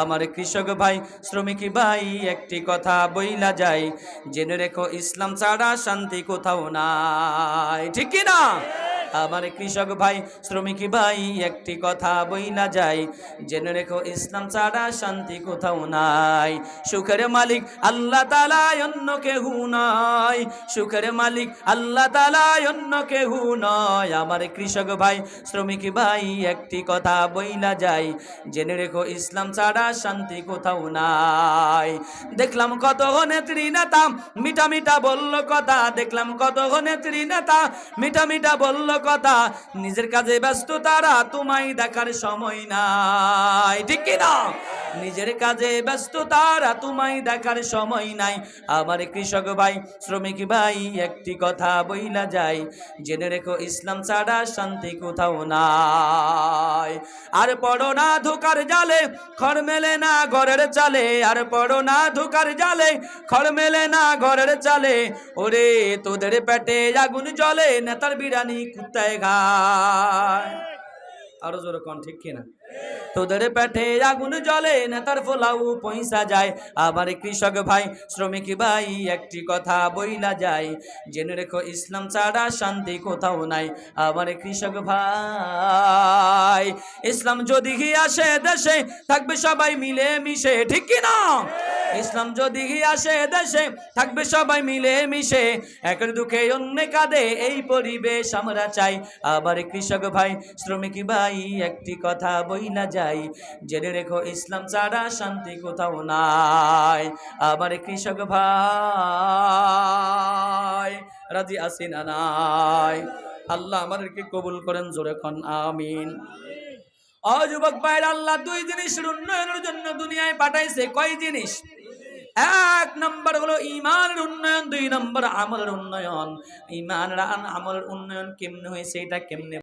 আমার কৃষক ভাই শ্রমিক ভাই একটি কথা বইলা যায়, জেনে রেখো ইসলাম ছাড়া শান্তি কোথাও নাই, ঠিক কি না? আমার কৃষক ভাই শ্রমিক ভাই একটি কথা বইলা যায়, জেনে রেখো ইসলাম ছাড়া শান্তি কোথাও নাই। সুখের মালিক আল্লাহ তাআলা, অন্য কেহু নয়। সুখের মালিক আল্লাহ তাআলা, অন্য কেহু নয়। আমার কৃষক ভাই শ্রমিক ভাই একটি কথা বইলা যায়, জেনে রেখো ইসলাম ছাড়া শান্তি কোথাও নাই। দেখলাম কত নেত্রী নেতা মিঠা মিঠা বলল কথা, দেখলাম কত নেত্রী নেতা মিঠা মিঠা বলল কথা, নিজের কাজে ব্যস্ত তারা, তোমায় দেখার সময় নাই, ঠিক কি না? নিজের কাজে ব্যস্ত তারা, তোমায় দেখার সময় নাই। আমার কৃষক ভাই শ্রমিক ভাই একটি কথা বইলা যায়, জেনে রেখো ইসলাম ছাড়া শান্তি কোথাও নাই। আর পড়ো না ধোকার জালে, খড় মেলে না ঘরের চালে। আর পড়ো না ধোকার জালে, খড় মেলে না ঘরের চালে। ওরে তোদের পেটে আগুন জ্বলে, নেতার বিরানি কুত্তায় খায়। আরো জোরে কোন, ঠিক কিনা? তোদের পেটে আগুন জ্বলে, নেতার ফোলাও পয়সা যায়। আমার কৃষক ভাই শ্রমিক ভাই একটি কথা বইলা যায়, জেনে রেখো ইসলাম ছাড়া শান্তি কোথাও নাই। আমার কৃষক ভাই ইসলাম যদি আসে দেশে, থাকবে সবাই মিলে মিশে, ঠিক কি না? ইসলাম যদি আসে দেশে, থাকবে সবাই মিলে মিশে। একের দুঃখে অন্য কাঁদে, এই পরিবেশ আমরা চাই। আবার কৃষক ভাই শ্রমিক ভাই একটি কথা বইলা যায়, জেনে রেখো ইসলাম ছাড়া শান্তি কোথাও নাই। আবার কৃষক ভাই রাজি আছি না নাই? আল্লাহ আমাদেরকে কবুল করেন, জোরে কোন আমিন। ও যুবক ভাইরা, আল্লাহ দুই জিনিসের উন্নয়নের জন্য দুনিয়ায় পাঠাইছে। কয় জিনিস? এক নম্বর হলো ঈমানের উন্নয়ন, দুই নম্বর আমলের উন্নয়ন। ঈমান আর আমলের উন্নয়ন কেমনে হয়েছে, এটা কেমনে